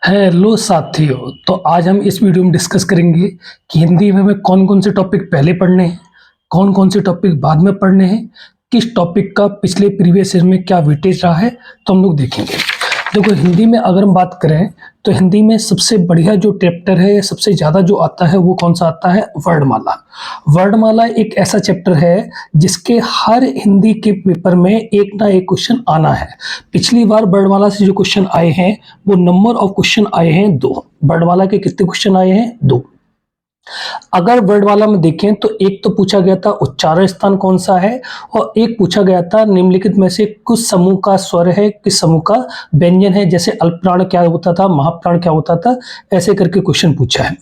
Hello साथियों। तो आज हम इस वीडियो में डिस्कस करेंगे कि हिंदी में हमें कौन कौन से टॉपिक पहले पढ़ने हैं, कौन कौन से टॉपिक बाद में पढ़ने हैं, किस टॉपिक का पिछले प्रीवियस ईयर में क्या वेटेज रहा है, तो हम लोग देखेंगे। देखो, हिंदी में अगर हम बात करें तो हिंदी में सबसे बढ़िया जो चैप्टर है, सबसे ज़्यादा जो आता है वो कौन सा आता है? वर्णमाला। वर्णमाला एक ऐसा चैप्टर है जिसके हर हिंदी के पेपर में एक ना एक क्वेश्चन आना है। पिछली बार वर्णमाला से जो क्वेश्चन आए हैं वो नंबर ऑफ क्वेश्चन आए हैं 2। वर्णमाला के कितने क्वेश्चन आए हैं? 2। अगर वर्णमाला में देखें तो एक तो पूछा गया था उच्चारण स्थान कौन सा है, और एक पूछा गया था निम्नलिखित में से कुछ समूह का स्वर है, किस समूह का व्यंजन है। जैसे अल्पप्राण क्या होता था, महाप्राण क्या होता था, ऐसे करके क्वेश्चन पूछा है।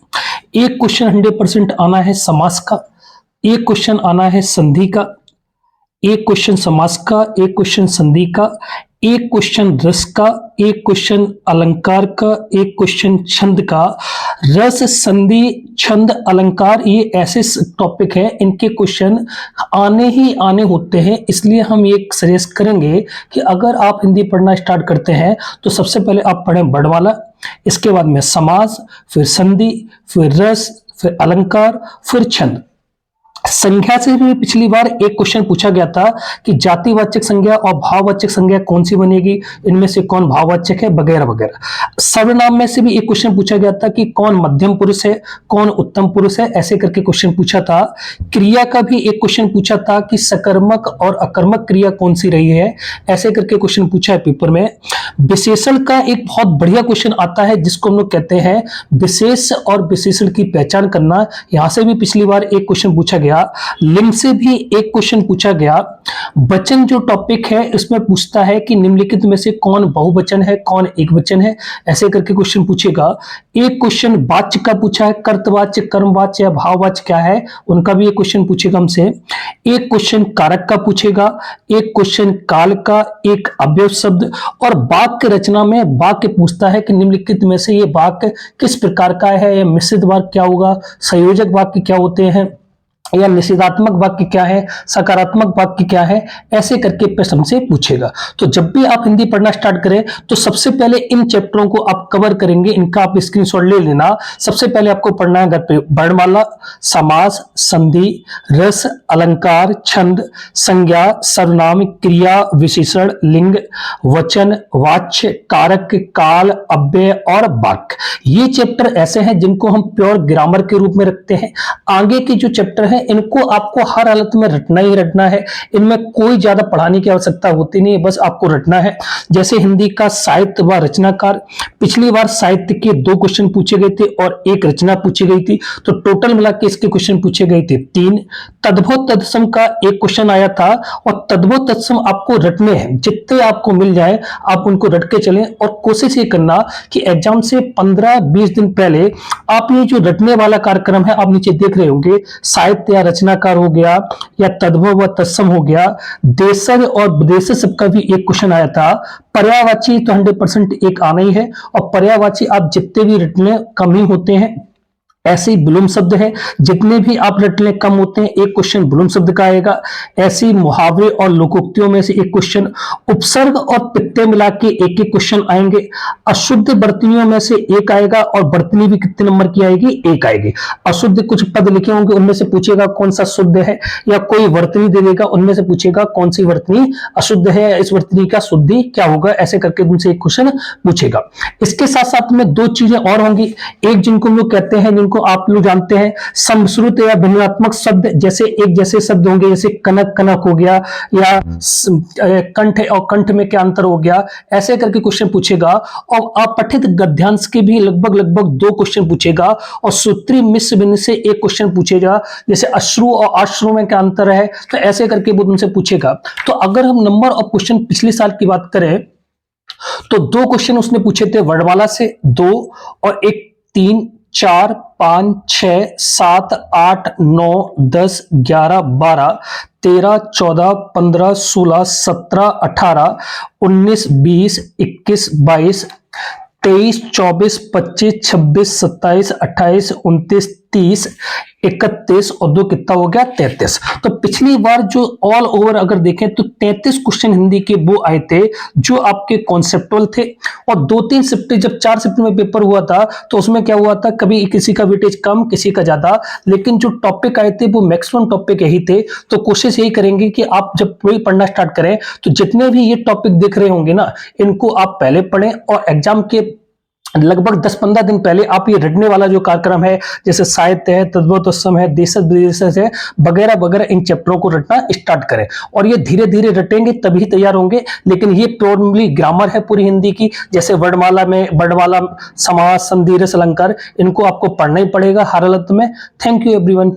एक क्वेश्चन 100% आना है समास का, एक क्वेश्चन आना है संधि का, एक क्वेश्चन समास का, एक क्वेश्चन संधि का, एक क्वेश्चन रस का, एक क्वेश्चन अलंकार का, एक क्वेश्चन छंद का। रस, संधि, छंद, अलंकार ये ऐसे टॉपिक हैं, इनके क्वेश्चन आने ही आने होते हैं। इसलिए हम ये सजेस्ट करेंगे कि अगर आप हिंदी पढ़ना स्टार्ट करते हैं तो सबसे पहले आप पढ़ें वर्णमाला, इसके बाद में समास, फिर संधि, फिर रस, फिर अलंकार, फिर छंद। संज्ञा से भी पिछली बार एक क्वेश्चन पूछा गया था कि जातिवाचक संज्ञा और भाववाचक संज्ञा कौन सी बनेगी, इनमें से कौन भाववाचक है, वगैरह वगैरह। सर्वनाम में से भी एक क्वेश्चन पूछा गया था कि कौन मध्यम पुरुष है, कौन उत्तम पुरुष है, ऐसे करके क्वेश्चन पूछा था। क्रिया का भी एक क्वेश्चन पूछा था कि सकर्मक और अकर्मक क्रिया कौन सी रही है, ऐसे करके क्वेश्चन पूछा है पेपर में। विशेषण का एक बहुत बढ़िया क्वेश्चन आता है जिसको हम लोग कहते हैं विशेष और विशेषण की पहचान करना। यहां से भी पिछली बार एक क्वेश्चन पूछा गया। लिंग से भी एक क्वेश्चन पूछा गया। वचन जो टॉपिक है इसमें पूछता है कि निम्नलिखित में से कौन बहुवचन है, कौन एकवचन है, ऐसे करके क्वेश्चन पूछेगा। एक क्वेश्चन वाच्य का पूछा है, कर्तवाच्य, कर्मवाच्य या भाववाच्य क्या है, उनका भी एक क्वेश्चन पूछेगा हमसे। एक क्वेश्चन कारक का पूछेगा, एक क्वेश्चन काल का, एक अवयव शब्द, और वाक्य रचना में वाक्य पूछता है कि निम्नलिखित में से ये वाक्य किस प्रकार का है, या मिश्रित वाक्य क्या होगा, संयोजक वाक्य क्या होते हैं, या निषेधात्मक वाक्य क्या है, सकारात्मक वाक्य क्या है, ऐसे करके प्रश्न से पूछेगा। तो जब भी आप हिंदी पढ़ना स्टार्ट करें तो सबसे पहले इन चैप्टरों को आप कवर करेंगे, इनका आप स्क्रीनशॉट ले लेना। सबसे पहले आपको पढ़ना है घर पे वर्णमाला, समास, संधि, रस, अलंकार, छंद, संज्ञा, सर्वनाम, क्रिया, विशेषण, लिंग, वचन, वाच्य, कारक, काल, अव्यय और वाक्य। ये चैप्टर ऐसे हैं जिनको हम प्योर ग्रामर के रूप में रखते हैं। आगे के जो चैप्टर है इनको आपको हर हालत में रटना ही रटना है, इनमें कोई ज्यादा पढ़ाने की आवश्यकता होती नहीं है, बस आपको रटना है। जैसे हिंदी का साहित्य व रचनाकार, पिछली बार साहित्य के 2 क्वेश्चन पूछे गए थे और एक रचना पूछी गई थी, तो टोटल मिला के इसके क्वेश्चन पूछे गए थे 3। तद्भव तत्सम का एक क्वेश्चन आया था, और तद्भव तत्सम आपको रटने हैं, जितने आपको मिल जाए आप उनको रट के चलें। और कोशिश ये करना कि एग्जाम से 15-20 दिन पहले आप ये जो रटने वाला कार्यक्रम है, आप नीचे देख रहे होंगे, साहित्य या रचनाकार हो गया, या तद्भव व तत्सम हो गया। देशज और विदेशज सबका भी एक क्वेश्चन आया था। पर्यायवाची तो 100% एक आना ही है, और पर्यायवाची आप जितने भी रटने कम ही होते हैं। ऐसे ही विलोम शब्द है, जितने भी आप रट लें कम होते हैं, एक क्वेश्चन विलोम शब्द का आएगा। ऐसे ही मुहावरे और लोकोक्तियों में से एक क्वेश्चन, उपसर्ग और प्रत्यय मिला के एक एक क्वेश्चन आएंगे। अशुद्ध वर्तनियों में से एक आएगा, और वर्तनी भी कितने नंबर की आएगी? एक आएगी। अशुद्ध कुछ पद लिखे होंगे, उनमें से पूछेगा कौन सा शुद्ध है, या कोई वर्तनी दे देगा, उनमें से पूछेगा कौन सी वर्तनी अशुद्ध है, या इस वर्तनी का शुद्धि क्या होगा, ऐसे करके उनसे एक क्वेश्चन पूछेगा। इसके साथ साथ में 2 चीजें और होंगी। एक जिनको हम लोग कहते हैं, जिनको आप लोग जानते हैं, समश्रुत या भिन्नात्मक शब्द, जैसे एक जैसे शब्द होंगे, जैसे कनक कनक हो गया, या कंठ और कंठ में क्या अंतर हो गया, ऐसे करके क्वेश्चन पूछेगा। और अपठित गद्यांश के भी लगभग 2 क्वेश्चन पूछेगा, और सूत्री मिश्र भिन्न से एक क्वेश्चन पूछेगा, जैसे अश्रु और आश्रु में क्या अंतर है, तो ऐसे करके वो तुमसे पूछेगा। तो अगर हम नंबर ऑफ क्वेश्चन पिछले साल की बात करें तो 2 क्वेश्चन उसने पूछे थे वर्णमाला से, 2, और एक 3, 4, 5, 6, 7, 8, 9, 10, 11, 12, 13, 14, 15, 16, 17, 18, 19, 20, 21, 22, 23, 24, 25, 26, 27, 28, 29, 30, 31 और 2 कितना हो गया 33। तो पिछली बार जो ऑल ओवर अगर देखें तो 33 क्वेश्चन हिंदी के वो आए थे जो आपके कॉन्सेप्टुअल थे, और 2-3 शिफ्ट, जब 4 शिफ्ट में पेपर हुआ था तो उसमें क्या हुआ था, कभी किसी का वेटेज कम किसी का ज्यादा, लेकिन जो टॉपिक आए थे वो मैक्सिमम टॉपिक यही थे। तो कोशिश यही करेंगे कि आप जब वही पढ़ना स्टार्ट करें तो जितने भी ये टॉपिक दिख रहे होंगे ना, इनको आप पहले पढ़ें, और एग्जाम के लगभग 10-15 दिन पहले आप ये रटने वाला जो कार्यक्रम है, जैसे साहित्य है, तद्भव है, देशज विदेशज है, वगैरह वगैरह, इन चैप्टरों को रटना स्टार्ट करें। और ये धीरे धीरे रटेंगे तभी तैयार होंगे। लेकिन ये प्योरली ग्रामर है पूरी हिंदी की, जैसे वर्णमाला में वर्णमाला, समास, संधि, रस, अलंकार, इनको आपको पढ़ना ही पड़ेगा हर हालत में। Thank you everyone.